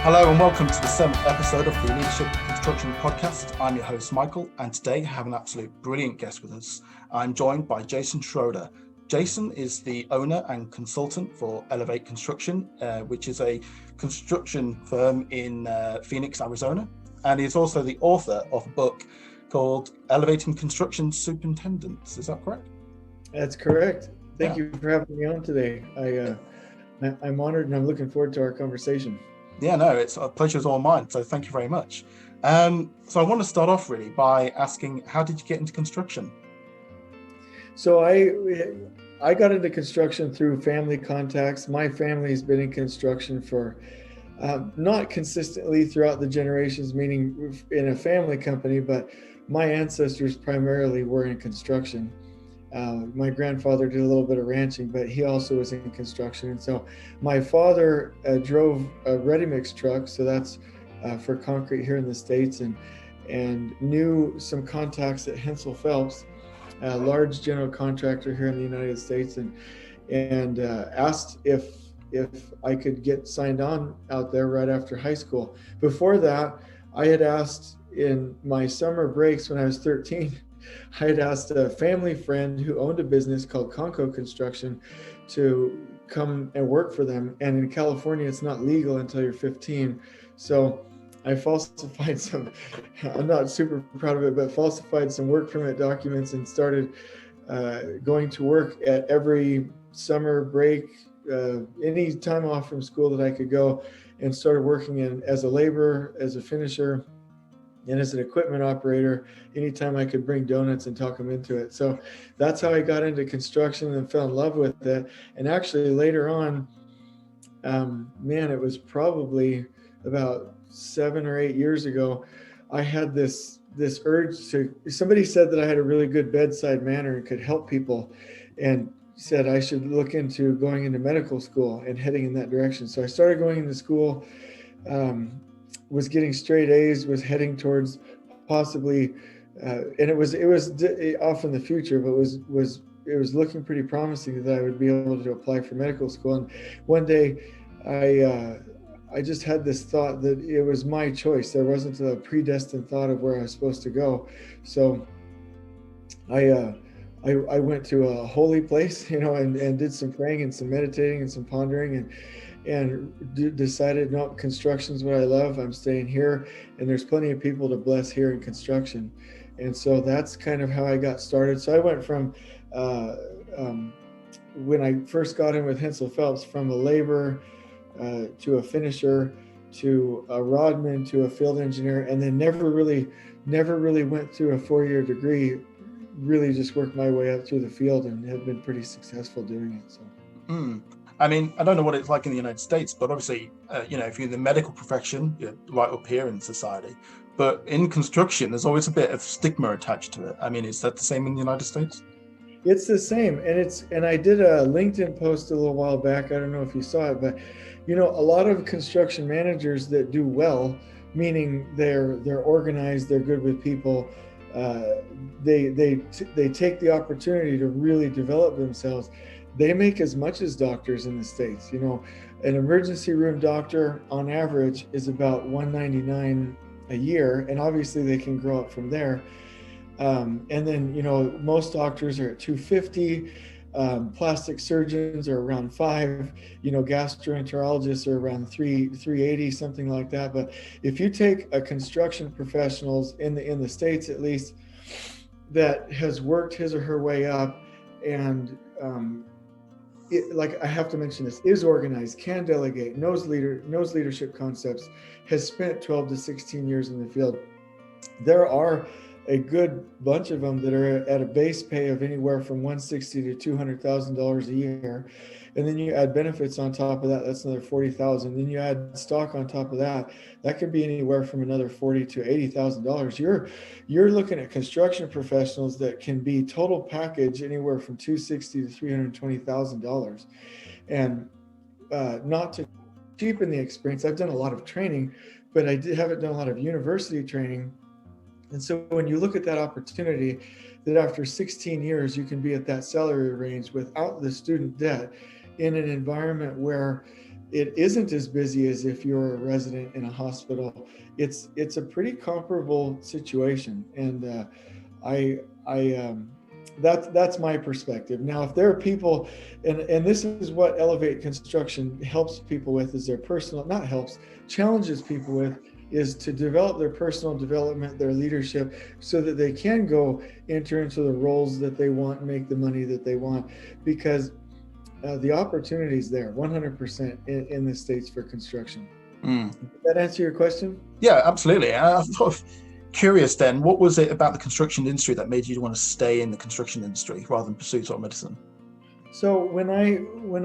Hello and welcome to the 7th episode of the Leadership Construction Podcast. I'm your host, Michael, and today I have an absolute brilliant guest with us. I'm joined by Jason Schroeder. Jason is the owner and consultant for Elevate Construction, which is a construction firm in Phoenix, Arizona. And he's also the author of a book called Elevating Construction Superintendents. Is that correct? That's correct. Thank you for having me on today. I'm honored and I'm looking forward to our conversation. Yeah, no, it's a pleasure is all mine. So thank you very much. So I want to start off really by asking, how did you get into construction? So I got into construction through family contacts. My family's been in construction for not consistently throughout the generations, meaning in a family company, but my ancestors primarily were in construction. My grandfather did a little bit of ranching, but he also was in construction. And so my father drove a ready-mix truck, so that's for concrete here in the States, and knew some contacts at Hensel Phelps, a large general contractor here in the United States, and asked if I could get signed on out there right after high school. Before that, I had asked in my summer breaks when I was 13, I had asked a family friend who owned a business called Conco Construction to come and work for them. And in California, it's not legal until you're 15. So I falsified I'm not super proud of it, but falsified some work permit documents and started going to work at every summer break, any time off from school that I could go, and started working as a laborer, as a finisher, and as an equipment operator, anytime I could bring donuts and talk them into it. So that's how I got into construction and fell in love with it. And actually later on, it was probably about 7 or 8 years ago, I had this urge somebody said that I had a really good bedside manner and could help people, and said I should look into going into medical school and heading in that direction. So I started going into school, was getting straight A's, was heading towards possibly, and it was off in the future, but it was looking pretty promising that I would be able to apply for medical school. And one day, I just had this thought that it was my choice. There wasn't a predestined thought of where I was supposed to go. So I went to a holy place, and did some praying and some meditating and some pondering, and decided, no, construction's what I love. I'm staying here, and there's plenty of people to bless here in construction. And so that's kind of how I got started. So I went from, when I first got in with Hensel Phelps, from a laborer to a finisher to a rodman to a field engineer, and then never really went through a 4-year degree, really just worked my way up through the field and have been pretty successful doing it. So. I mean, I don't know what it's like in the United States, but obviously, if you're in the medical profession, you're right up here in society. But in construction, there's always a bit of stigma attached to it. I mean, is that the same in the United States? It's the same. And I did a LinkedIn post a little while back. I don't know if you saw it, but, a lot of construction managers that do well, meaning they're organized, they're good with people, they take the opportunity to really develop themselves. They make as much as doctors in the States. An emergency room doctor on average is about $199 a year, and obviously they can grow up from there. And then, most doctors are at $250. Plastic surgeons are around $5. Gastroenterologists are around $380, something like that. But if you take a construction professionals in the States, at least, that has worked his or her way up, and I have to mention this, is organized, can delegate, knows leadership concepts, has spent 12 to 16 years in the field. There are a good bunch of them that are at a base pay of anywhere from $160,000 to $200,000 a year. And then you add benefits on top of that, that's another $40,000. Then you add stock on top of that, that could be anywhere from another $40,000 to $80,000. You're looking at construction professionals that can be total package anywhere from $260,000 to $320,000. And not to cheapen the experience, I've done a lot of training, but I haven't done a lot of university training. And so when you look at that opportunity, that after 16 years, you can be at that salary range without the student debt in an environment where it isn't as busy as if you're a resident in a hospital. It's a pretty comparable situation, and I that's my perspective. Now, if there are people, and this is what Elevate Construction helps people with, is their personal, not helps, challenges people with, is to develop their personal development, their leadership, so that they can go enter into the roles that they want, make the money that they want, because the opportunity is there 100% in the States for construction. Did that answer your question? Yeah, absolutely. I'm sort of curious then, what was it about the construction industry that made you want to stay in the construction industry rather than pursue sort of medicine? So when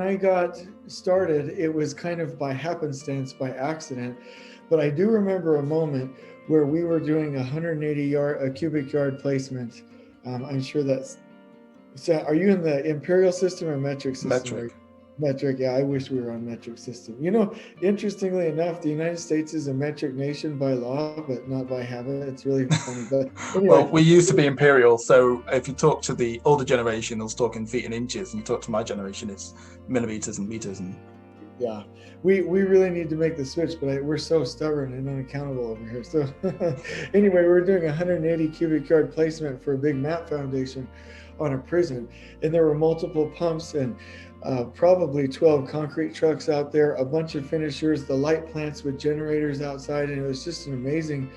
I got started, it was kind of by happenstance, by accident. But I do remember a moment where we were doing a cubic yard placement. I'm sure that's. So are you in the imperial system or metric system? Metric. Metric, yeah, I wish we were on metric system. You know, interestingly enough, the United States is a metric nation by law, but not by habit. It's really funny. But anyway. Well, we used to be imperial, so if you talk to the older generation, they'll talk in feet and inches, and you talk to my generation, it's millimeters and meters. And yeah, we really need to make the switch, but we're so stubborn and unaccountable over here. So anyway, we're doing 180 cubic yard placement for a big mat foundation on a prison, and there were multiple pumps and probably 12 concrete trucks out there, a bunch of finishers, the light plants with generators outside, and it was just an amazing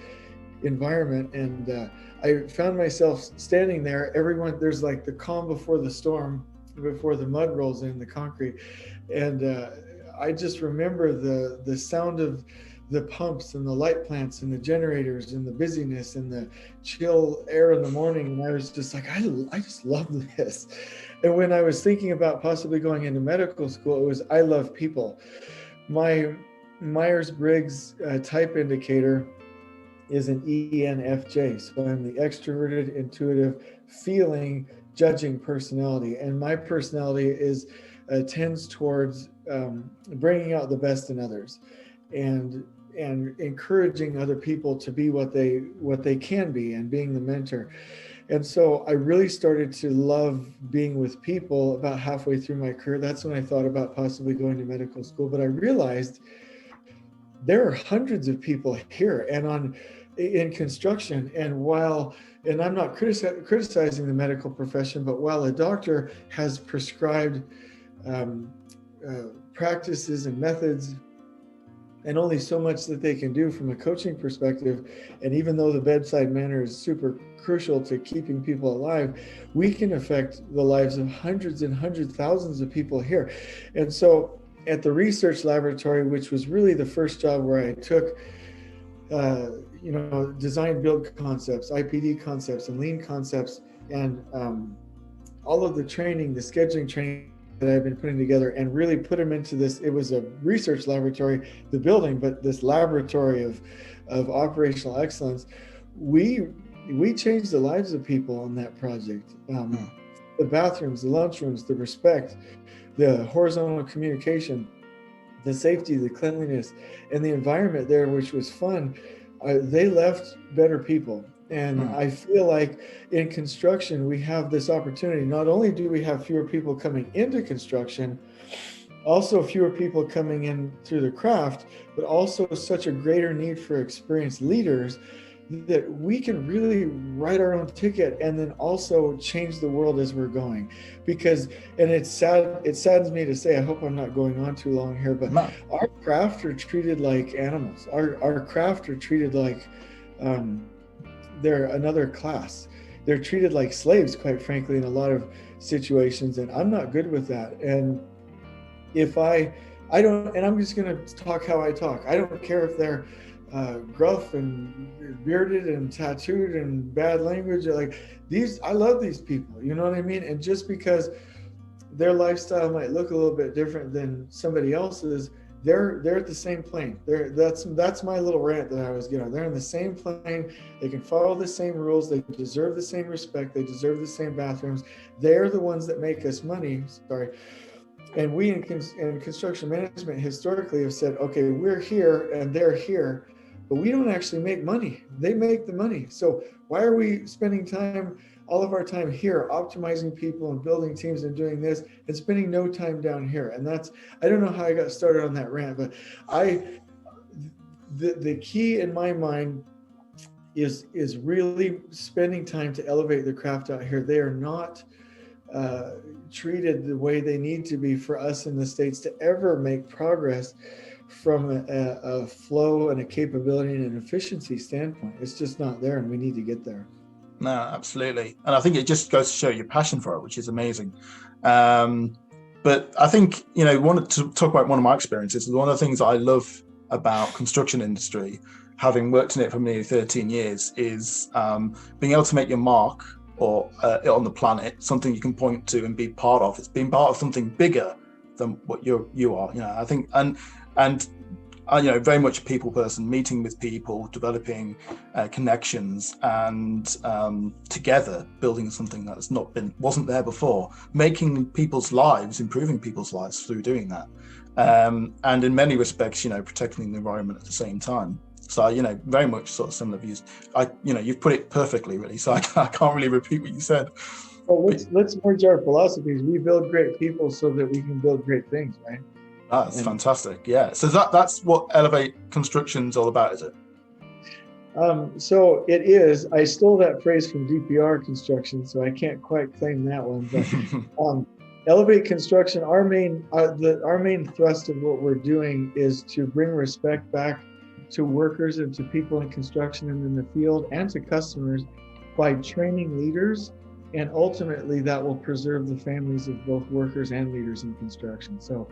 environment. And I found myself standing there. There's like the calm before the storm, before the mud rolls in, the concrete, and I just remember the sound of the pumps and the light plants and the generators and the busyness and the chill air in the morning. And I was just like, I just love this. And when I was thinking about possibly going into medical school, it was, I love people. My Myers-Briggs type indicator is an ENFJ. So I'm the extroverted, intuitive, feeling, judging personality. And my personality tends towards bringing out the best in others and encouraging other people to be what they can be, and being the mentor. And so I really started to love being with people about halfway through my career. That's when I thought about possibly going to medical school. But I realized there are hundreds of people here and in construction. And I'm not criticizing the medical profession, but while a doctor has prescribed practices and methods, and only so much that they can do from a coaching perspective, and even though the bedside manner is super crucial to keeping people alive, we can affect the lives of hundreds and hundreds, thousands of people here. And so at the research laboratory, which was really the first job where I took design build concepts, IPD concepts, and lean concepts, and all of the training, the scheduling training that I've been putting together, and really put them into this. It was a research laboratory, the building, but this laboratory of operational excellence. We changed the lives of people on that project. The bathrooms, the lunchrooms, the respect, the horizontal communication, the safety, the cleanliness, and the environment there, which was fun. They left better people. And I feel like in construction, we have this opportunity. Not only do we have fewer people coming into construction, also fewer people coming in through the craft, but also such a greater need for experienced leaders that we can really write our own ticket and then also change the world as we're going. Because, and it saddens me to say, I hope I'm not going on too long here, but our craft are treated like animals. Our craft are treated like, they're another class. They're treated like slaves, quite frankly, in a lot of situations. And I'm not good with that. And if I don't, and I'm just going to talk how I talk. I don't care if they're gruff and bearded and tattooed and bad language. Like I love these people, you know what I mean? And just because their lifestyle might look a little bit different than somebody else's, they're at the same plane. That's my little rant that I was getting. They're in the same plane. They can follow the same rules. They deserve the same respect. They deserve the same bathrooms. They're the ones that make us money. And we in construction management historically have said, okay, we're here and they're here, but we don't actually make money. They make the money. So why are we spending all of our time here, optimizing people and building teams and doing this, and spending no time down here? And I don't know how I got started on that rant, but the key in my mind is really spending time to elevate the craft out here. They are not treated the way they need to be for us in the States to ever make progress from a flow and a capability and an efficiency standpoint. It's just not there, and we need to get there. No, absolutely. And I think it just goes to show your passion for it, which is amazing. But I think, wanted to talk about one of my experiences. One of the things I love about construction industry, having worked in it for nearly 13 years, is being able to make your mark or on the planet, something you can point to and be part of. It's being part of something bigger than what you are. I think, and very much a people person, meeting with people, developing connections, and together building something that's wasn't there before, making people's lives, improving people's lives through doing that, and in many respects, protecting the environment at the same time. So, very much sort of similar views. You've put it perfectly, really. So I can't really repeat what you said. Well, let's merge our philosophies. We build great people so that we can build great things, right? That's fantastic. Yeah. So that's what Elevate Construction's all about, is it? So it is. I stole that phrase from DPR Construction, so I can't quite claim that one. But Elevate Construction, our main thrust of what we're doing is to bring respect back to workers and to people in construction and in the field and to customers by training leaders, and ultimately that will preserve the families of both workers and leaders in construction. So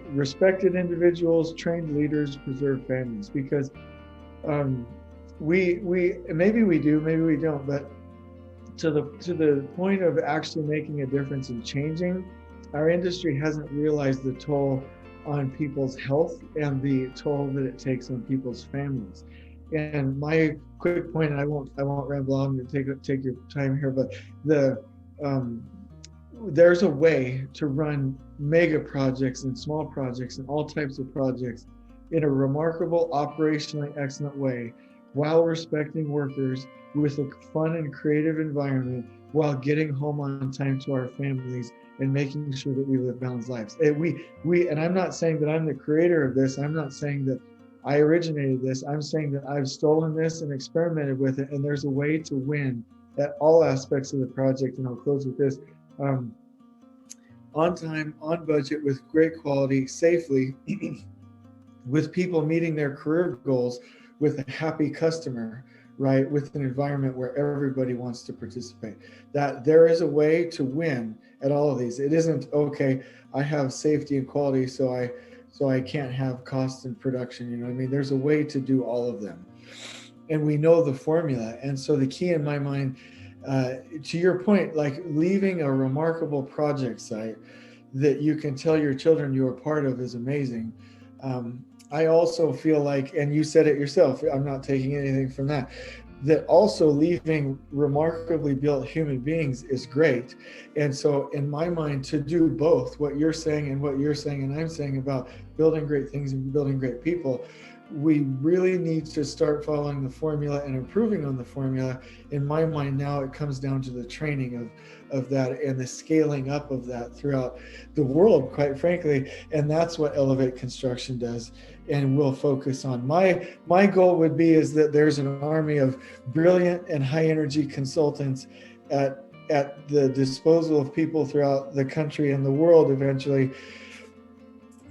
respected individuals, trained leaders, preserve families, because we maybe we do, maybe we don't, but to the point of actually making a difference and changing, our industry hasn't realized the toll on people's health and the toll that it takes on people's families. And my quick point, and I won't ramble on and take your time here, but there's a way to run mega projects and small projects and all types of projects in a remarkable, operationally excellent way, while respecting workers, with a fun and creative environment, while getting home on time to our families and making sure that we live balanced lives. And I'm not saying that I'm the creator of this. I'm not saying that I originated this. I'm saying that I've stolen this and experimented with it. And there's a way to win at all aspects of the project. And I'll close with this. On time, on budget, with great quality, safely, with people meeting their career goals, with a happy customer, right? With an environment where everybody wants to participate. That there is a way to win at all of these. It isn't, okay, I have safety and quality, so I can't have cost and production. There's a way to do all of them. And we know the formula. And so the key in my mind, to your point, like leaving a remarkable project site that you can tell your children you are part of, is amazing. I also feel like, and you said it yourself, I'm not taking anything from that also leaving remarkably built human beings is great. And so in my mind, to do both what you're saying and what you're saying and I'm saying about building great things and building great people, we really need to start following the formula and improving on the formula. In my mind now, it comes down to the training of that and the scaling up of that throughout the world, quite frankly. And that's what Elevate Construction does, and we'll focus on. My goal would be is that there's an army of brilliant and high energy consultants at the disposal of people throughout the country and the world eventually,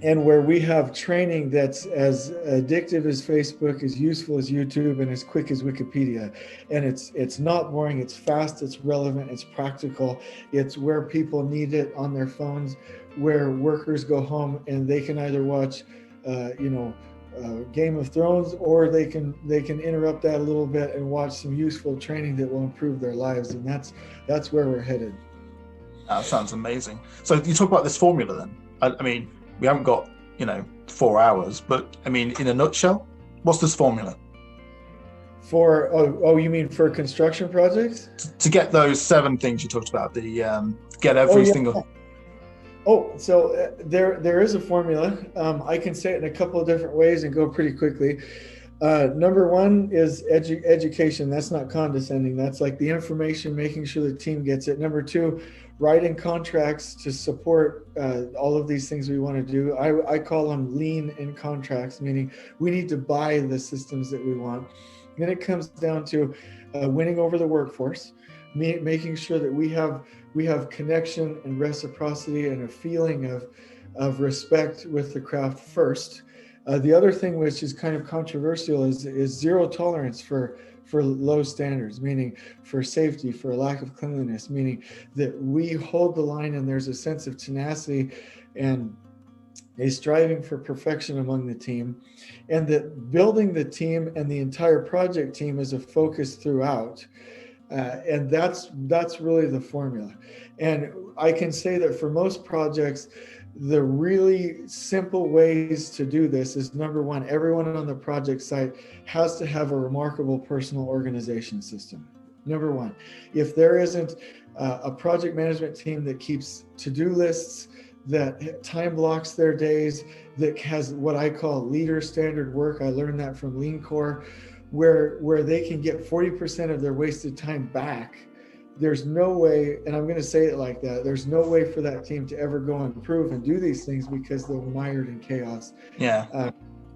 and where we have training that's as addictive as Facebook, as useful as YouTube, and as quick as Wikipedia. And it's not boring, it's fast, it's relevant, it's practical. It's where people need it on their phones, where workers go home and they can either watch Game of Thrones, or they can interrupt that a little bit and watch some useful training that will improve their lives. And that's where we're headed. That sounds amazing. So you talk about this formula then. I mean, we haven't got 4 hours, but I mean, in a nutshell, what's this formula? For you mean for construction projects? To get those 7 things you talked about, the get every single. So there is a formula. I can say it in a couple of different ways and go pretty quickly. Number one is education. That's not condescending. That's like the information, making sure the team gets it. Number two, writing contracts to support all of these things we want to do. I call them lean in contracts, meaning we need to buy the systems that we want. Then it comes down to winning over the workforce, making sure that we have connection and reciprocity and a feeling of respect with the craft first. The other thing, which is kind of controversial, is zero tolerance for low standards, meaning for safety, for a lack of cleanliness, meaning that we hold the line and there's a sense of tenacity and a striving for perfection among the team, and that building the team and the entire project team is a focus throughout. And that's really the formula. And I can say that for most projects, the really simple ways to do this is, number one, everyone on the project site has to have a remarkable personal organization system. Number one, if there isn't a project management team that keeps to-do lists, that time blocks their days, that has what I call leader standard work. I learned that from Lean Core, where they can get 40% of their wasted time back. There's no way, and I'm going to say it like that, there's no way for that team to ever go and improve and do these things because they're mired in chaos. Yeah.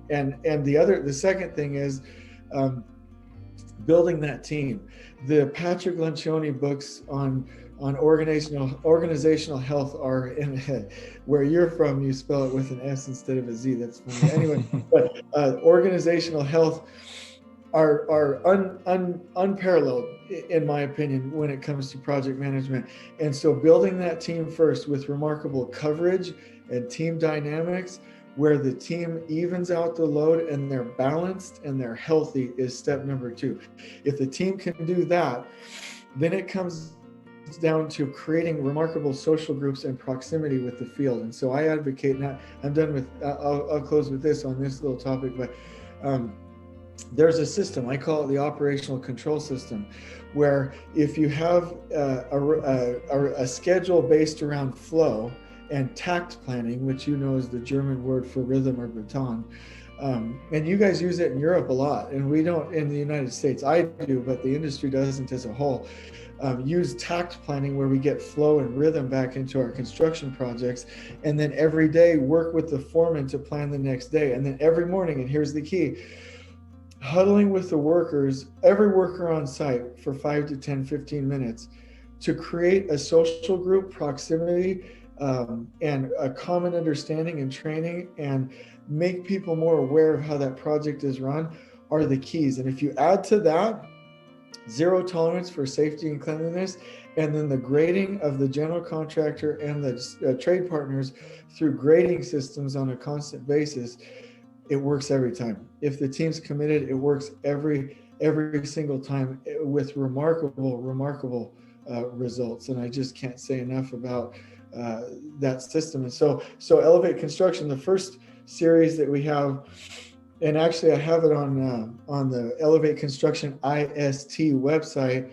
And the second thing is building that team. The Patrick Lencioni books on organizational health are in where you're from, you spell it with an S instead of a Z. That's funny. Anyway, but organizational health are unparalleled, in my opinion, when it comes to project management. And so building that team first with remarkable coverage and team dynamics, where the team evens out the load and they're balanced and they're healthy, is step number two. If the team can do that, then it comes down to creating remarkable social groups and proximity with the field. And so I advocate, and I'm done with, I'll close with this on this little topic, but there's a system, I call it the operational control system, where if you have a schedule based around flow and tact planning, which you know is the German word for rhythm or baton, and you guys use it in Europe a lot, and we don't in the United States. I do, but the industry doesn't as a whole. Use tact planning, where we get flow and rhythm back into our construction projects, and then every day work with the foreman to plan the next day. And then every morning, and here's the key, huddling with the workers, every worker on site for 5 to 10, 15 minutes to create a social group proximity and a common understanding and training, and make people more aware of how that project is run, are the keys. And if you add to that zero tolerance for safety and cleanliness, and then the grading of the general contractor and the trade partners through grading systems on a constant basis, it works every time. If the team's committed, it works every single time with remarkable results. And I just can't say enough about that system. And so Elevate Construction, the first series that we have, and actually I have it on the Elevate Construction IST website,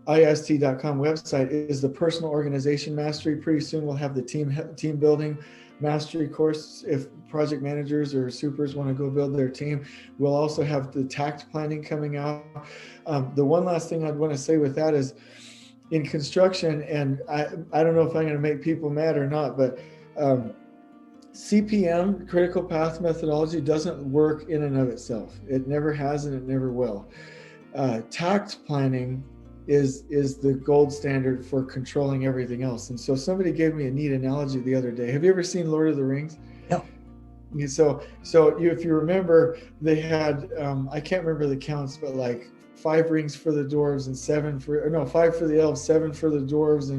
ist.com website, is the personal organization mastery. Pretty soon we'll have the team building mastery course if project managers or supers want to go build their team. We'll also have the tact planning coming out. The one last thing I'd want to say with that is, in construction, and I don't know if I'm going to make people mad or not, but CPM, critical path methodology, doesn't work in and of itself. It never has and it never will. Tact planning is the gold standard for controlling everything else. And so somebody gave me a neat analogy the other day. Have you ever seen Lord of the Rings? No. So if you remember, they had, I can't remember the counts, but like 5 rings for the dwarves and 5 for the elves, 7 for the dwarves,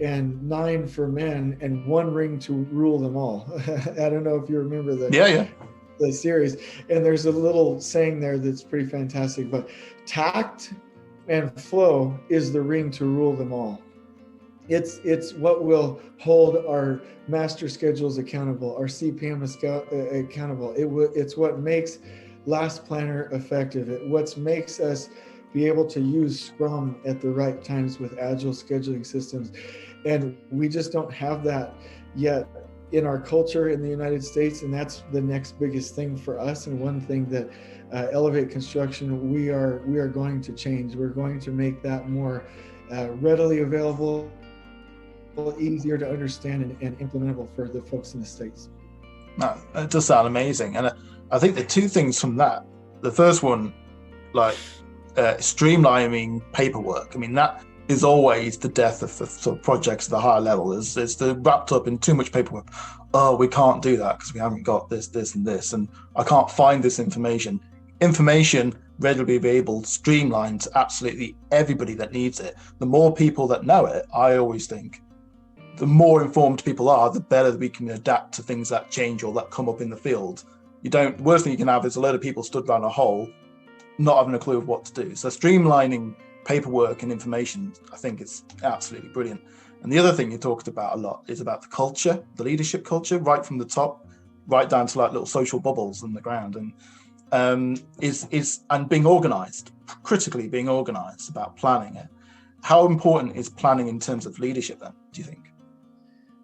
and 9 for men, and 1 ring to rule them all. I don't know if you remember the series. And there's a little saying there that's pretty fantastic, but tact and flow is the ring to rule them all. It's what will hold our master schedules accountable, our CPM accountable. It's what makes Last Planner effective. What makes us be able to use Scrum at the right times with agile scheduling systems. And we just don't have that yet in our culture in the United States, and that's the next biggest thing for us. And one thing that Elevate Construction, we are going to change. We're going to make that more readily available, easier to understand, and implementable for the folks in the States. No, it does sound amazing. And I think the two things from that, the first one, like streamlining paperwork. I mean, that is always the death of the sort of projects at the higher level. It's wrapped up in too much paperwork. Oh, we can't do that because we haven't got this, and this, and I can't find this information. Information readily available, streamlined to absolutely everybody that needs it. The more people that know it, I always think, the more informed people are, the better we can adapt to things that change or that come up in the field. Worst thing you can have is a load of people stood around a hole, not having a clue of what to do. So streamlining paperwork and information, I think, is absolutely brilliant. And the other thing you talked about a lot is about the culture, the leadership culture, right from the top, right down to like little social bubbles on the ground, and and being organized, critically being organized about planning it. How important is planning in terms of leadership then, do you think?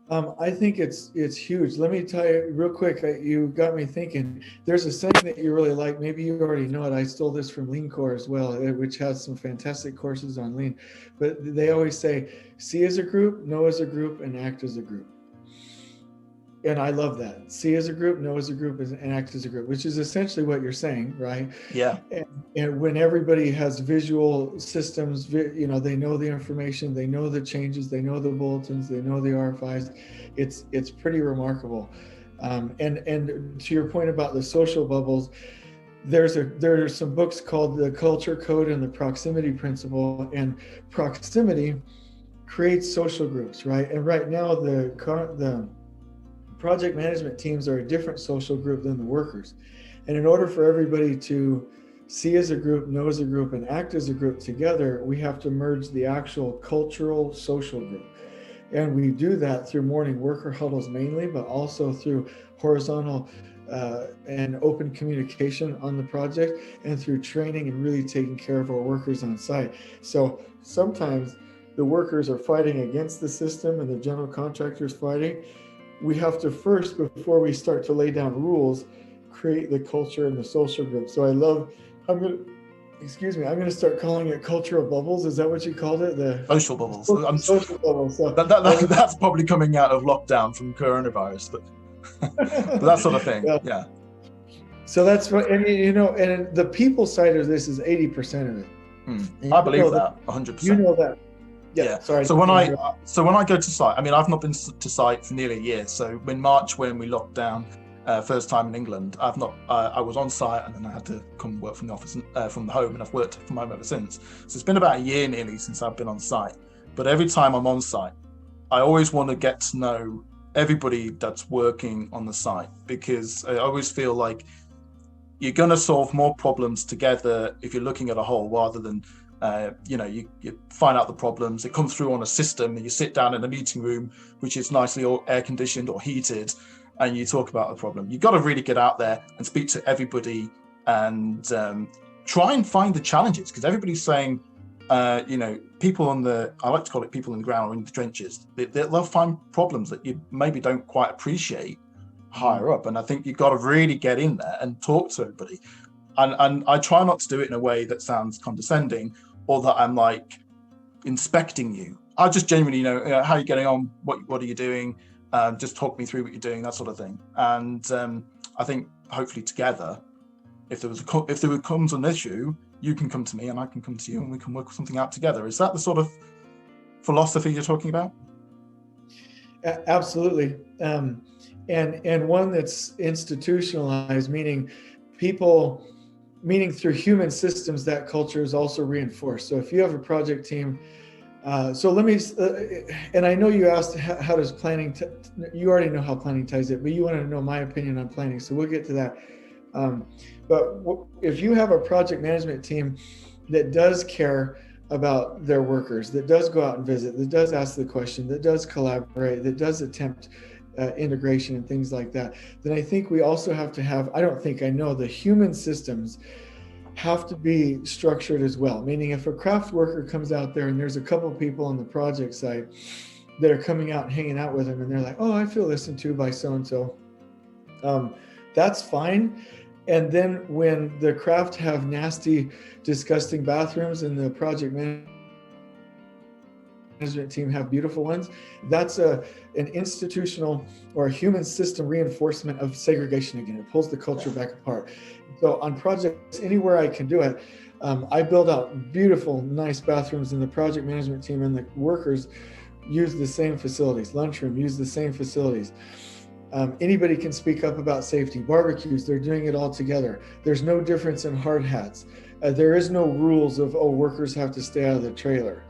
I think it's huge. Let me tell you real quick, you got me thinking. There's a saying that you really like, maybe you already know it. I stole this from Lean Core as well, which has some fantastic courses on Lean. But they always say, see as a group, know as a group, and act as a group. And I love that. See as a group, know as a group, and act as a group, which is essentially what you're saying, right? Yeah. And when everybody has visual systems, they know the information, they know the changes, they know the bulletins, they know the RFIs. It's pretty remarkable. And to your point about the social bubbles, there are some books called The Culture Code and the Proximity Principle, and proximity creates social groups, right? And right now the project management teams are a different social group than the workers. And in order for everybody to see as a group, know as a group, and act as a group together, we have to merge the actual cultural social group. And we do that through morning worker huddles mainly, but also through horizontal and open communication on the project, and through training and really taking care of our workers on site. So sometimes the workers are fighting against the system and the general contractor's fighting. We have to first, before we start to lay down rules, create the culture and the social group. So I'm going to start calling it cultural bubbles. Is that what you called it? The social bubbles. Social bubbles. So that's probably coming out of lockdown from coronavirus, but that sort of thing. Yeah. So that's what, and the people side of this is 80% of it. I believe that 100%. You know that. Yeah. Sorry. So when I go to site, I mean, I've not been to site for nearly a year. So in March, when we locked down, first time in England, I was on site, and then I had to come work from the office, from the home, and I've worked from home ever since. So it's been about a year nearly since I've been on site. But every time I'm on site, I always want to get to know everybody that's working on the site, because I always feel like you're going to solve more problems together if you're looking at a whole, rather than you find out the problems, it comes through on a system, and you sit down in a meeting room which is nicely air conditioned or heated, and you talk about the problem. You've got to really get out there and speak to everybody, and try and find the challenges, because everybody's saying people I like to call it people on the ground or in the trenches, they'll find problems that you maybe don't quite appreciate higher up. And I think you've got to really get in there and talk to everybody. And I try not to do it in a way that sounds condescending, or that I'm like inspecting you. I just genuinely know how you're getting on, what are you doing, just talk me through what you're doing, that sort of thing. And I think hopefully together, if there comes an issue, you can come to me and I can come to you, and we can work something out together. Is that the sort of philosophy you're talking about? Absolutely. And one that's institutionalized, meaning through human systems, that culture is also reinforced. So if you have a project team, so let me, and I know you asked how does planning, you already know how planning ties it, but you want to know my opinion on planning. So we'll get to that. But if you have a project management team that does care about their workers, that does go out and visit, that does ask the question, that does collaborate, that does attempt integration and things like that, then I think we also have to have, I know the human systems have to be structured as well. Meaning if a craft worker comes out there and there's a couple people on the project site that are coming out and hanging out with them, and they're like, oh, I feel listened to by so-and-so. That's fine. And then when the craft have nasty, disgusting bathrooms and the project management team have beautiful ones, that's an institutional or a human system reinforcement of segregation again. It pulls the culture back apart. So on projects, anywhere I can do it, I build out beautiful, nice bathrooms, and the project management team and the workers use the same facilities. Lunchroom, use the same facilities. Anybody can speak up about safety. Barbecues, they're doing it all together. There's no difference in hard hats. There is no rules of, oh, workers have to stay out of the trailer.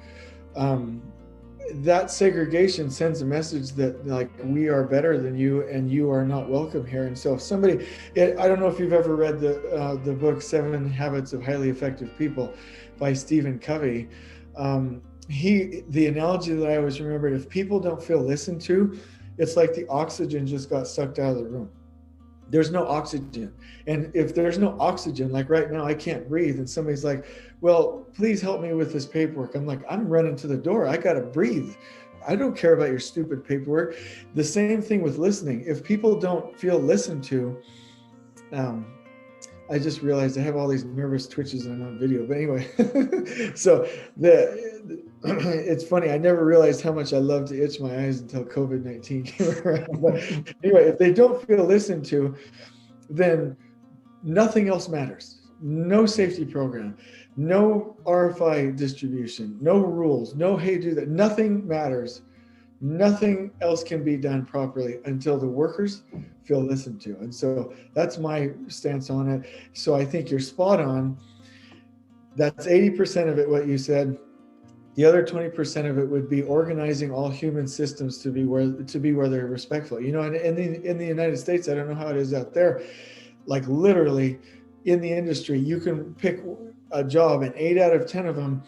That segregation sends a message that, like, we are better than you and you are not welcome here. And so if somebody, I don't know if you've ever read the book 7 Habits of Highly Effective People by Stephen Covey. The analogy that I always remembered, if people don't feel listened to, it's like the oxygen just got sucked out of the room. There's no oxygen. And if there's no oxygen, like right now, I can't breathe. And somebody's like, well, please help me with this paperwork. I'm like, I'm running to the door. I got to breathe. I don't care about your stupid paperwork. The same thing with listening. If people don't feel listened to, I just realized I have all these nervous twitches and I'm on video. But anyway, so it's funny. I never realized how much I love to itch my eyes until COVID-19 came around. But anyway, if they don't feel listened to, then nothing else matters. No safety program, no RFI distribution, no rules, no hey, do that. Nothing matters. Nothing else can be done properly until the workers feel listened to. And so that's my stance on it. So I think you're spot on. That's 80% of it, what you said. The other 20% of it would be organizing all human systems to be where they're respectful. You know, and in the United States, I don't know how it is out there. Like literally in the industry, you can pick a job and 8 out of 10 of them,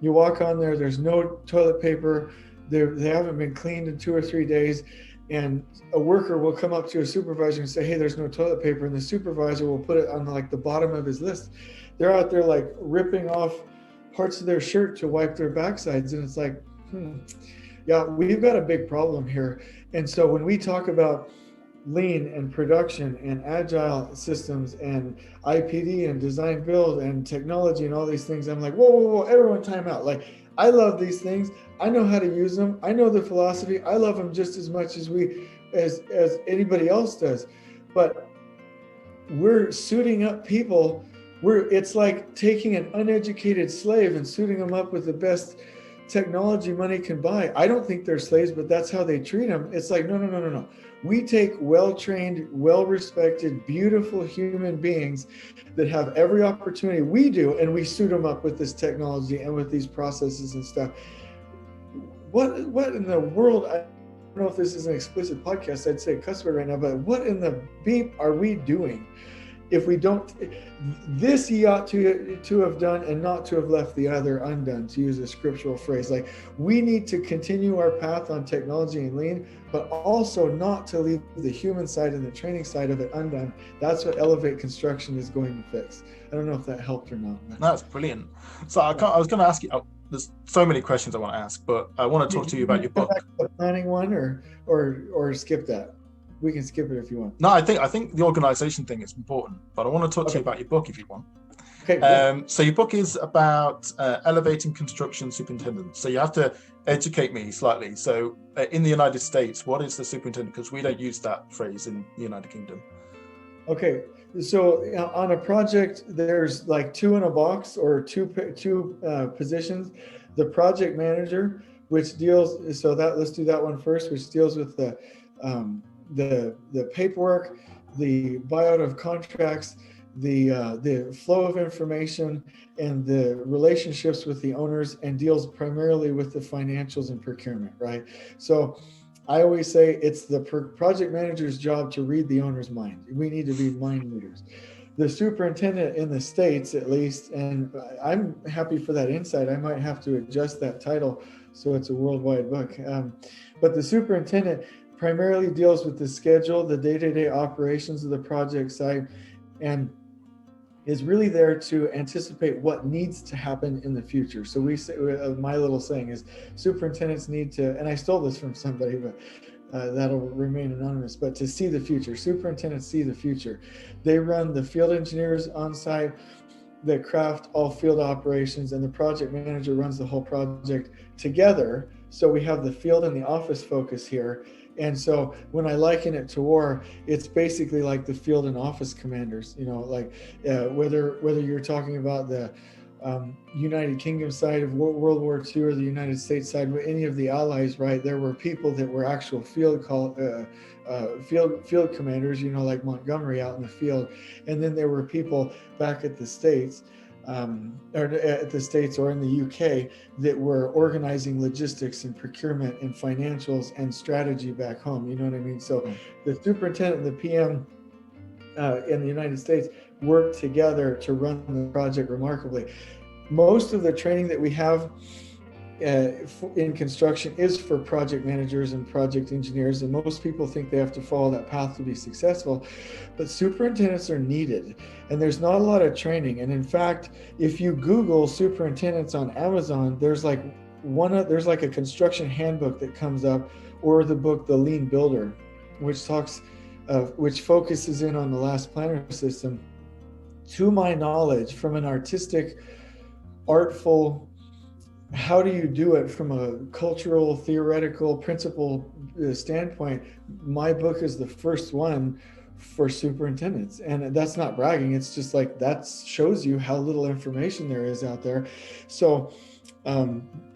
you walk on there, there's no toilet paper. They haven't been cleaned in 2 or 3 days, and a worker will come up to a supervisor and say, hey, there's no toilet paper, and the supervisor will put it on like the bottom of his list. They're out there like ripping off parts of their shirt to wipe their backsides, and it's like, yeah, we've got a big problem here. And so when we talk about lean and production and agile systems and IPD and design build and technology and all these things, I'm like, whoa, everyone time out. Like, I love these things. I know how to use them. I know the philosophy. I love them just as much as as anybody else does. But we're suiting up people. It's like taking an uneducated slave and suiting them up with the best technology money can buy. I don't think they're slaves, but that's how they treat them. It's like, no. We take well-trained, well-respected, beautiful human beings that have every opportunity we do, and we suit them up with this technology and with these processes and stuff. What in the world? I don't know if this is an explicit podcast. I'd say a cuss word right now, but what in the beep are we doing? If we don't, this ye ought to have done and not to have left the other undone, to use a scriptural phrase. Like, we need to continue our path on technology and lean, but also not to leave the human side and the training side of it undone. That's what Elevate Construction is going to fix. I don't know if that helped or not. No, that's brilliant. So I was going to ask you, there's so many questions I want to ask, but I want to talk to you about your book. The planning one or skip that. We can skip it if you want. No, I think the organization thing is important, but I want to talk to you about your book if you want. Okay. So your book is about elevating construction superintendents. So you have to educate me slightly. So in the United States, what is the superintendent? Because we don't use that phrase in the United Kingdom. Okay. So on a project, there's like 2 in a box or two positions. The project manager, which deals, so that let's do that one first, which deals with the paperwork, the buyout of contracts, the flow of information, and the relationships with the owners, and deals primarily with the financials and procurement, right? So I always say it's the project manager's job to read the owner's mind. We need to be mind readers. The superintendent in the States, at least, and I'm happy for that insight. I might have to adjust that title so it's a worldwide book. But the superintendent primarily deals with the schedule, the day-to-day operations of the project site, and is really there to anticipate what needs to happen in the future. So we say, my little saying is, superintendents need to, and I stole this from somebody, but that'll remain anonymous, but to see the future. Superintendents see the future. They run the field engineers on site that craft all field operations, and the project manager runs the whole project together. So we have the field and the office focus here. And so when I liken it to war, it's basically like the field and office commanders, like whether you're talking about the United Kingdom side of World War II or the United States side, with any of the allies, right? There were people that were actual field commanders, like Montgomery out in the field, and then there were people back at the States, or at the States or in the UK, that were organizing logistics and procurement and financials and strategy back home. You know what I mean? So the superintendent and the PM in the United States work together to run the project remarkably. Most of the training that we have in construction is for project managers and project engineers, and most people think they have to follow that path to be successful, but superintendents are needed, and there's not a lot of training. And in fact, if you Google superintendents on Amazon, there's like a construction handbook that comes up, or the book The Lean Builder, which focuses in on the last planner system. To my knowledge, from an artistic, artful, how do you do it from a cultural, theoretical, principle standpoint, my book is the first one for superintendents. And that's not bragging. It's just like, that shows you how little information there is out there. So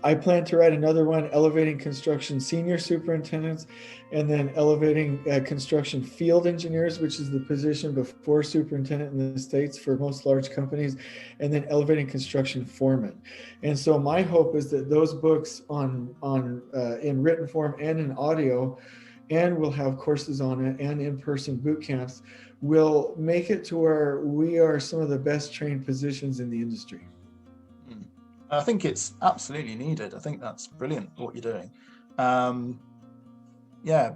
I plan to write another one, Elevating Construction Senior Superintendents, and then Elevating Construction Field Engineers, which is the position before superintendent in the States for most large companies, and then Elevating Construction Foreman. And so my hope is that those books in written form and in audio, and we'll have courses on it and in-person boot camps, will make it to where we are some of the best trained positions in the industry. I think it's absolutely needed. I think that's brilliant what you're doing.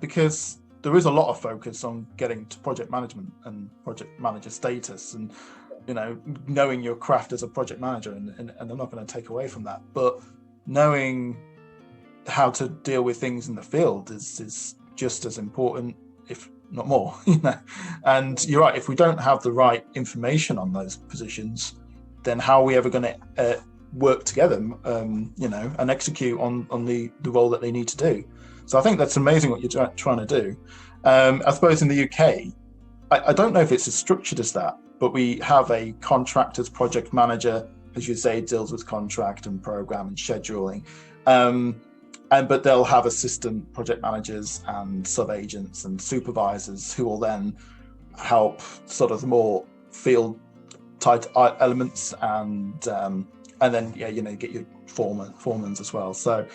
Because there is a lot of focus on getting to project management and project manager status, and knowing your craft as a project manager, and I'm not going to take away from that, but knowing how to deal with things in the field is just as important, if not more. And you're right, if we don't have the right information on those positions, then how are we ever going to work together, and execute on the role that they need to do? So I think that's amazing what you're trying to do. I suppose in the UK, I don't know if it's as structured as that, but we have a contractors project manager, as you say, deals with contract and program and scheduling. But they'll have assistant project managers and sub-agents and supervisors who will then help sort of the more field type elements, and then get your foremans as well. So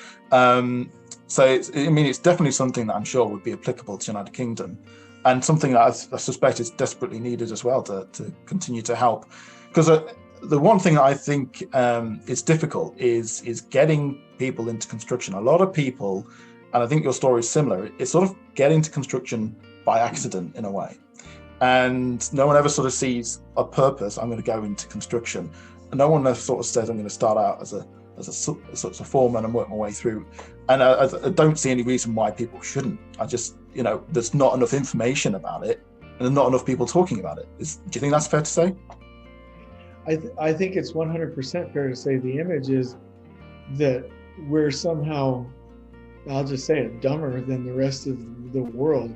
it's definitely something that I'm sure would be applicable to the United Kingdom, and something that I suspect is desperately needed as well to continue to help. Because the one thing that I think is difficult is getting people into construction. A lot of people, and I think your story is similar, it's sort of getting to construction by accident in a way. And no one ever sort of sees a purpose, I'm going to go into construction. And no one ever sort of says, I'm going to start out as a sort of foreman and work my way through. And I don't see any reason why people shouldn't. I just, there's not enough information about it, and there's not enough people talking about it. Do you think that's fair to say? I think it's 100% fair to say. The image is that we're somehow, I'll just say it, dumber than the rest of the world.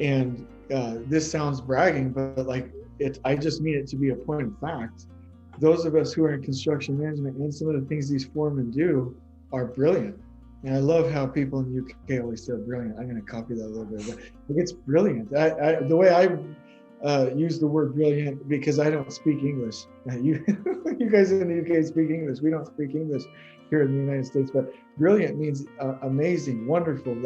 And this sounds bragging, but I just mean it to be a point of fact. Those of us who are in construction management and some of the things these foremen do are brilliant. And I love how people in the UK always say brilliant. I'm going to copy that a little bit, but it's brilliant. The way I use the word brilliant, because I don't speak English. You guys in the UK speak English. We don't speak English here in the United States, but brilliant means amazing, wonderful,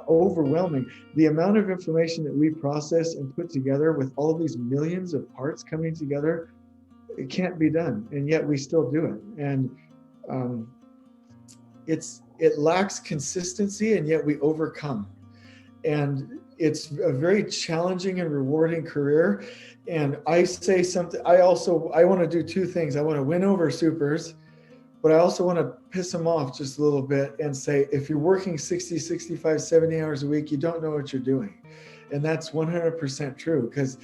overwhelming. The amount of information that we process and put together with all these millions of parts coming together, it can't be done, and yet we still do it. And it lacks consistency, and yet we overcome. And it's a very challenging and rewarding career. And I say something, I want to do two things. I want to win over supers, but I also want to piss them off just a little bit and say, if you're working 60, 65, 70 hours a week, you don't know what you're doing. And that's 100% true, because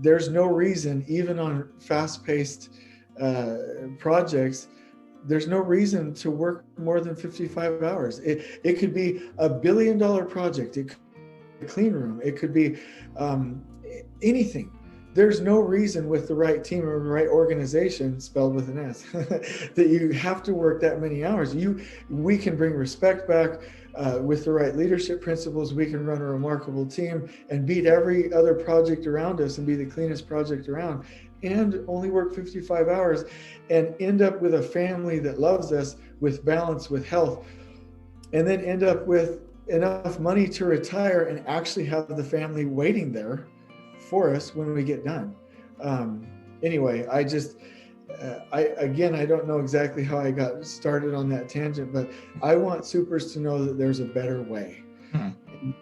there's no reason, even on fast-paced projects, there's no reason to work more than 55 hours. It could be $1 billion project. It could be a clean room. It could be anything. There's no reason with the right team or the right organization, spelled with an S, that you have to work that many hours. We can bring respect back with the right leadership principles. We can run a remarkable team and beat every other project around us and be the cleanest project around, and only work 55 hours and end up with a family that loves us, with balance, with health, and then end up with enough money to retire and actually have the family waiting there for us when we get done. Anyway, I don't know exactly how I got started on that tangent, but I want supers to know that there's a better way.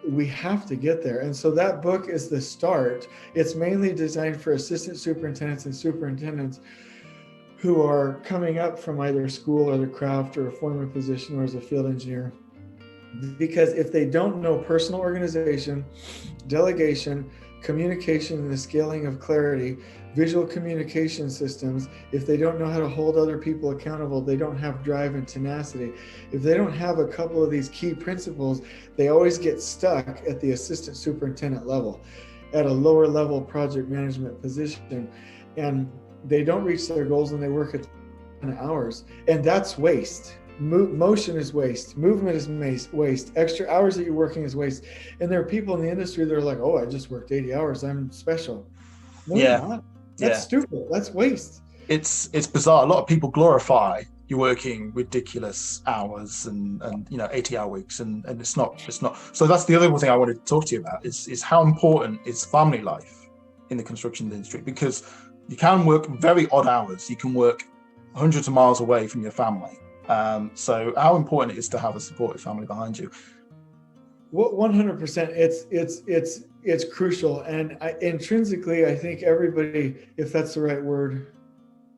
We have to get there. And so that book is the start. It's mainly designed for assistant superintendents and superintendents who are coming up from either school or the craft or a former position or as a field engineer. Because if they don't know personal organization, delegation, communication, and the scaling of clarity, visual communication systems, if they don't know how to hold other people accountable, they don't have drive and tenacity. If they don't have a couple of these key principles, they always get stuck at the assistant superintendent level, at a lower level project management position, and they don't reach their goals and they work at 10 hours. And that's waste. Motion is waste. Movement is waste. Extra hours that you're working is waste. And there are people in the industry that are like, oh, I just worked 80 hours. I'm special. No, you're not. That's stupid. That's waste. It's bizarre. A lot of people glorify you working ridiculous hours and 80-hour weeks, and it's not. So that's the other thing I wanted to talk to you about is how important is family life in the construction industry, because you can work very odd hours. You can work hundreds of miles away from your family. So how important it is to have a supportive family behind you. 100%. It's crucial. And intrinsically, I think everybody, if that's the right word,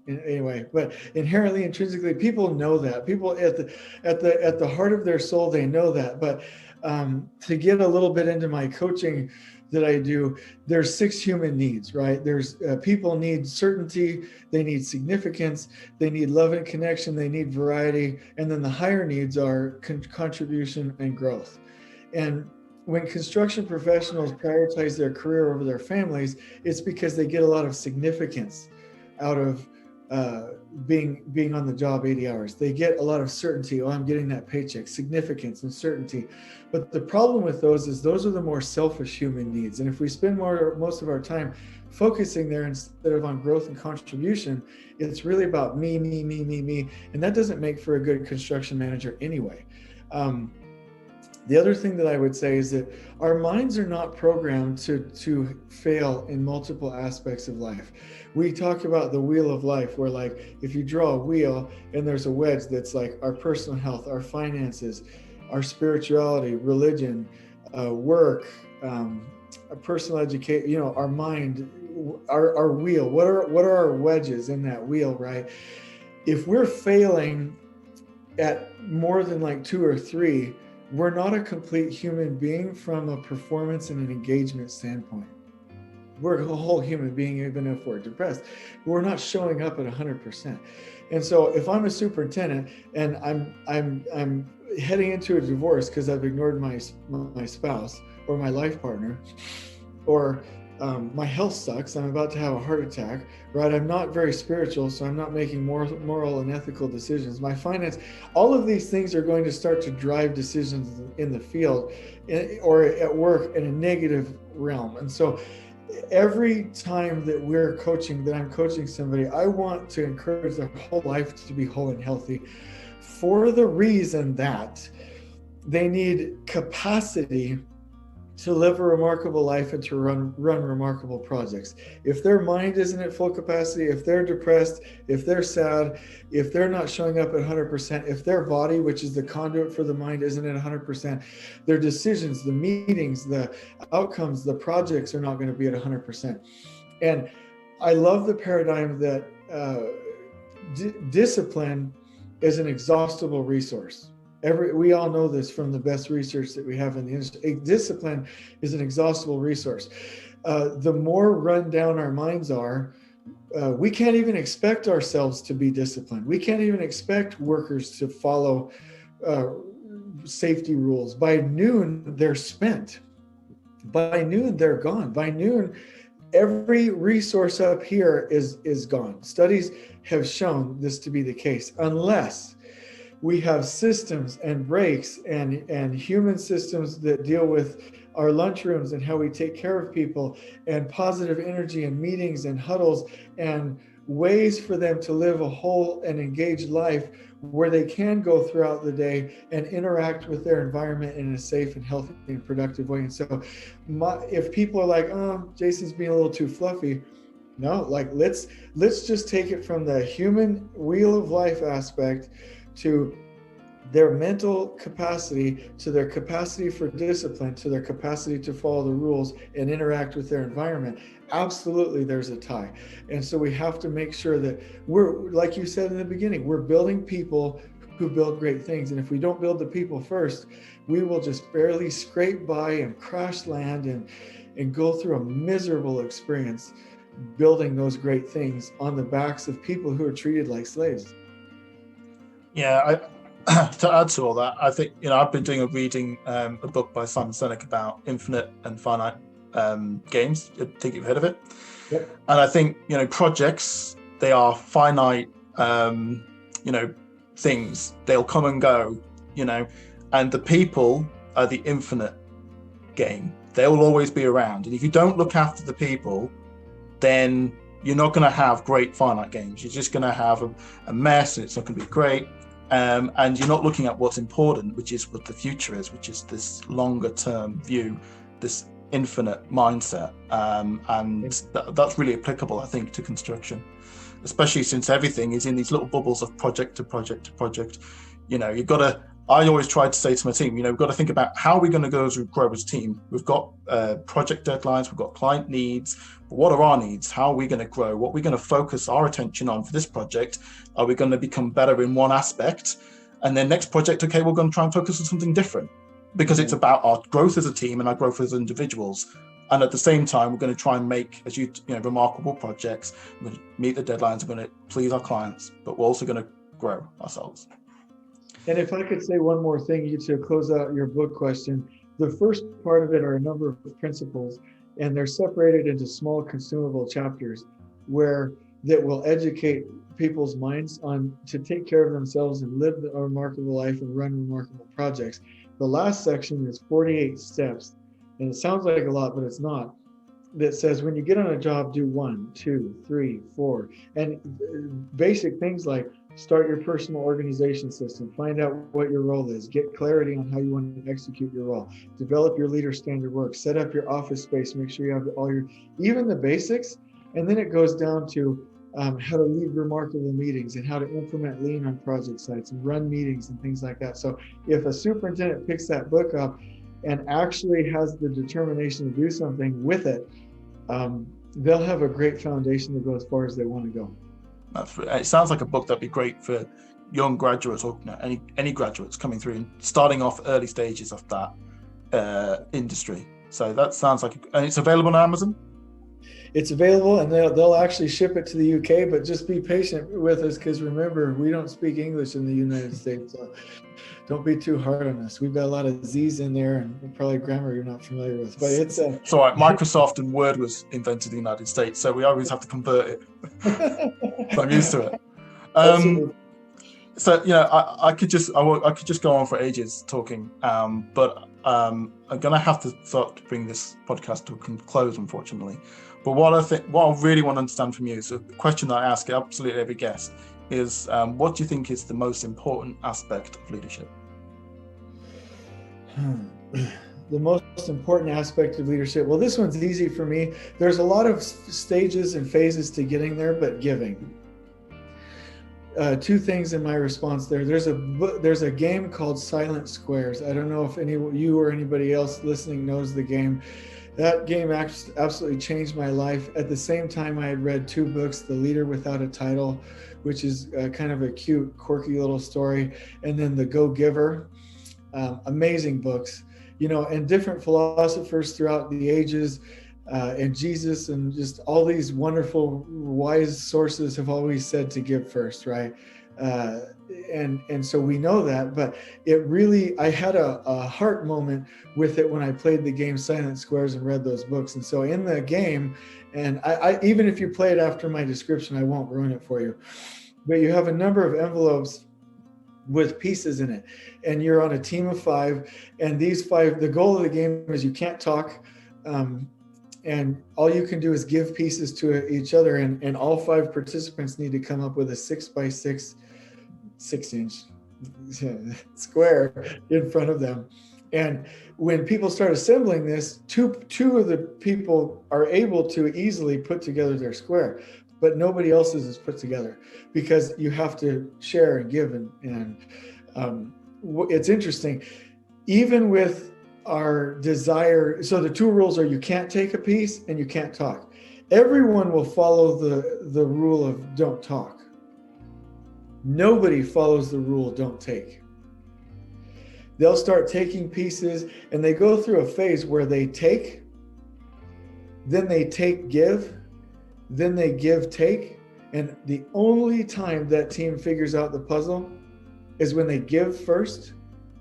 anyway, but inherently, intrinsically, people know that. People at the heart of their soul, they know that. But to get a little bit into my coaching that I do, there's 6 human needs, right? There's people need certainty, they need significance, they need love and connection, they need variety, and then the higher needs are contribution and growth. And when construction professionals prioritize their career over their families, it's because they get a lot of significance out of being on the job 80 hours. They get a lot of certainty. Oh, I'm getting that paycheck, significance and certainty. But the problem with those is those are the more selfish human needs. And if we spend most of our time focusing there instead of on growth and contribution, it's really about me. And that doesn't make for a good construction manager anyway. The other thing that I would say is that our minds are not programmed to fail in multiple aspects of life. We talk about the wheel of life, where like if you draw a wheel and there's a wedge that's like our personal health, our finances, our spirituality, religion, work, personal education, our mind, our wheel. What are our wedges in that wheel, right? If we're failing at more than like 2 or 3, we're not a complete human being from a performance and an engagement standpoint. We're a whole human being, even if we're depressed. We're not showing up at 100%. And so if I'm a superintendent and I'm heading into a divorce because I've ignored my spouse or my life partner, or my health sucks, I'm about to have a heart attack, right? I'm not very spiritual, so I'm not making moral and ethical decisions. My finance, all of these things are going to start to drive decisions in the field or at work in a negative realm. And so every time that I'm coaching somebody, I want to encourage their whole life to be whole and healthy, for the reason that they need capacity to live a remarkable life and to run remarkable projects. If their mind isn't at full capacity, if they're depressed, if they're sad, if they're not showing up at 100%, if their body, which is the conduit for the mind, isn't at 100%, their decisions, the meetings, the outcomes, the projects are not going to be at 100%. And I love the paradigm that discipline is an exhaustible resource. We all know this from the best research that we have in the industry. Discipline is an exhaustible resource. The more run down our minds are, we can't even expect ourselves to be disciplined. We can't even expect workers to follow safety rules. By noon, they're spent. By noon, they're gone. By noon, every resource up here is gone. Studies have shown this to be the case, unless we have systems and breaks and human systems that deal with our lunchrooms and how we take care of people, and positive energy and meetings and huddles and ways for them to live a whole and engaged life where they can go throughout the day and interact with their environment in a safe and healthy and productive way. And so if people are like, oh, Jason's being a little too fluffy, no, like let's just take it from the human wheel of life aspect to their mental capacity, to their capacity for discipline, to their capacity to follow the rules and interact with their environment. Absolutely, there's a tie. And so we have to make sure that we're, like you said in the beginning, we're building people who build great things. And if we don't build the people first, we will just barely scrape by and crash land and go through a miserable experience building those great things on the backs of people who are treated like slaves. Yeah, to add to all that, I think, I've been doing a book by Simon Sinek about infinite and finite games. I think you've heard of it. Yep. And I think, projects, they are finite, things. They'll come and go, and the people are the infinite game. They will always be around. And if you don't look after the people, then you're not going to have great finite games. You're just going to have a mess, and it's not going to be great. And you're not looking at what's important, which is what the future is, which is this longer term view, this infinite mindset. That's really applicable, I think, to construction, especially since everything is in these little bubbles of project to project to project. I always try to say to my team, we've got to think about how we're going to go as we grow as a team. We've got project deadlines, we've got client needs, but what are our needs? How are we going to grow? What are we going to focus our attention on for this project? Are we going to become better in one aspect? And then next project, okay, we're going to try and focus on something different, because it's about our growth as a team and our growth as individuals. And at the same time, we're going to try and make, remarkable projects. We're going to meet the deadlines, we're going to please our clients, but we're also going to grow ourselves. And if I could say one more thing to close out your book question, the first part of it are a number of principles, and they're separated into small consumable chapters that will educate people's minds on to take care of themselves and live a remarkable life and run remarkable projects. The last section is 48 steps, and it sounds like a lot, but it's not. That says when you get on a job, do 1, 2, 3, 4, and basic things like start your personal organization system, find out what your role is, get clarity on how you want to execute your role, develop your leader standard work, set up your office space, make sure you have even the basics, and then it goes down to how to lead remarkable meetings and how to implement lean on project sites and run meetings and things like that. So if a superintendent picks that book up and actually has the determination to do something with it, they'll have a great foundation to go as far as they want to go. It sounds like a book that'd be great for young graduates or any graduates coming through and starting off early stages of that industry. So that sounds like, and it's available on Amazon? It's available, and they'll actually ship it to the UK, but just be patient with us, because remember, we don't speak English in the United States, so don't be too hard on us. We've got a lot of Z's in there and probably grammar you're not familiar with, but it's all right. Microsoft and Word was invented in the United States, so we always have to convert it. So I'm used to it. So I could just go on for ages talking, but I'm gonna have to start to bring this podcast to a close, unfortunately. But what I really want to understand from you is a question that I ask absolutely every guest is, what do you think is the most important aspect of leadership? the most important aspect of leadership. Well, this one's easy for me. There's a lot of stages and phases to getting there, but giving. Two things in my response there. There's a game called Silent Squares. I don't know if you or anybody else listening knows the game. That game absolutely changed my life. At the same time, I had read 2 books, The Leader Without a Title, which is kind of a cute, quirky little story, and then The Go-Giver. Amazing books, and different philosophers throughout the ages, and Jesus, and just all these wonderful, wise sources have always said to give first, right? And so we know that, but I had a heart moment with it when I played the game Silent Squares and read those books. And so in the game, and I even if you play it after my description, I won't ruin it for you, but you have a number of envelopes with pieces in it, and you're on a team of 5, and these 5, the goal of the game is you can't talk, and all you can do is give pieces to each other, and all 5 participants need to come up with a 6x6 6-inch square in front of them. And when people start assembling this, two of the people are able to easily put together their square, but nobody else's is put together because you have to share and give. And it's interesting, even with our desire. So the 2 rules are you can't take a piece and you can't talk. Everyone will follow the rule of don't talk. Nobody follows the rule don't take. They'll start taking pieces, and they go through a phase where they take, then they take, give, then they give, take. And the only time that team figures out the puzzle is when they give first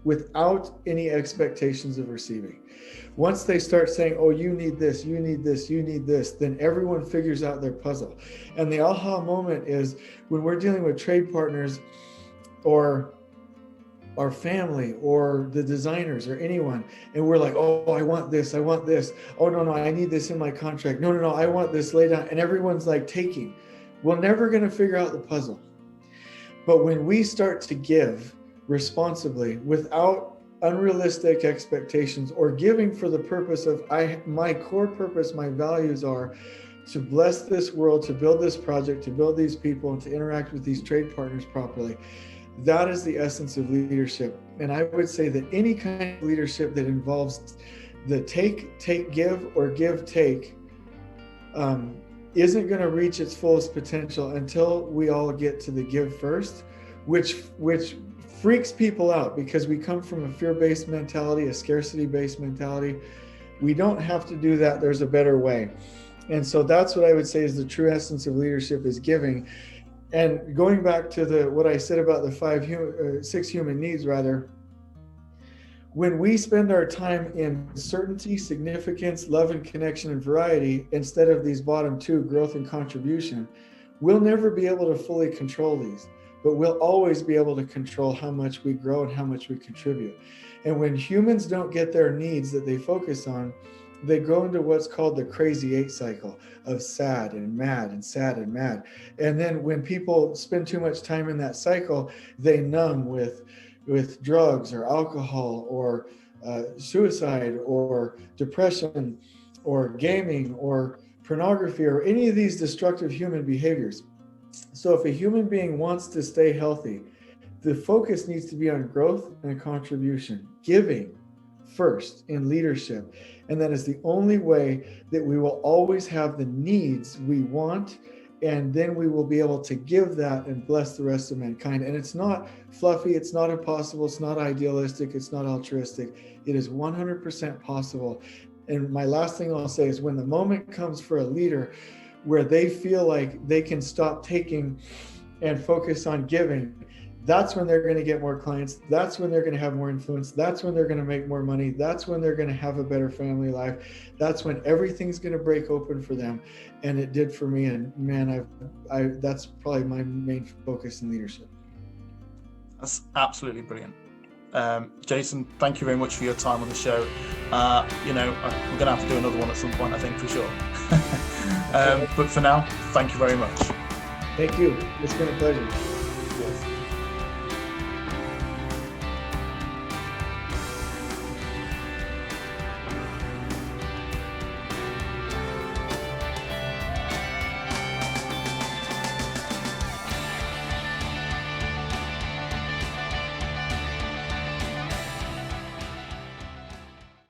without any expectations of receiving. Once they start saying, oh, you need this, you need this, you need this, then everyone figures out their puzzle. And the aha moment is when we're dealing with trade partners or our family or the designers or anyone, and we're like, oh, I want this, I want this. Oh, no, I need this in my contract. No, I want this laid down. And everyone's like taking. We're never going to figure out the puzzle. But when we start to give responsibly without unrealistic expectations, or giving for the purpose of my core purpose, my values are to bless this world, to build this project, to build these people, and to interact with these trade partners properly. That is the essence of leadership. And I would say that any kind of leadership that involves the take, give, or give, take, isn't going to reach its fullest potential until we all get to the give first, which freaks people out because we come from a fear-based mentality, a scarcity-based mentality. We don't have to do that. There's a better way. And so that's what I would say is the true essence of leadership is giving. And going back to what I said about the 6 human needs, rather, when we spend our time in certainty, significance, love and connection and variety, instead of these bottom 2, growth and contribution, we'll never be able to fully control these. But we'll always be able to control how much we grow and how much we contribute. And when humans don't get their needs that they focus on, they go into what's called the crazy 8 cycle of sad and mad and sad and mad. And then when people spend too much time in that cycle, they numb with drugs or alcohol or suicide or depression or gaming or pornography or any of these destructive human behaviors. So if a human being wants to stay healthy, the focus needs to be on growth and contribution, giving first in leadership. And that is the only way that we will always have the needs we want. And then we will be able to give that and bless the rest of mankind. And it's not fluffy, it's not impossible, it's not idealistic, it's not altruistic. It is 100% possible. And my last thing I'll say is when the moment comes for a leader where they feel like they can stop taking and focus on giving, that's when they're going to get more clients. That's when they're going to have more influence. That's when they're going to make more money. That's when they're going to have a better family life. That's when everything's going to break open for them. And it did for me. And man, that's probably my main focus in leadership. That's absolutely brilliant. Jason, thank you very much for your time on the show. We're going to have to do another one at some point, I think, for sure. But for now, thank you very much. Thank you. It's been a pleasure.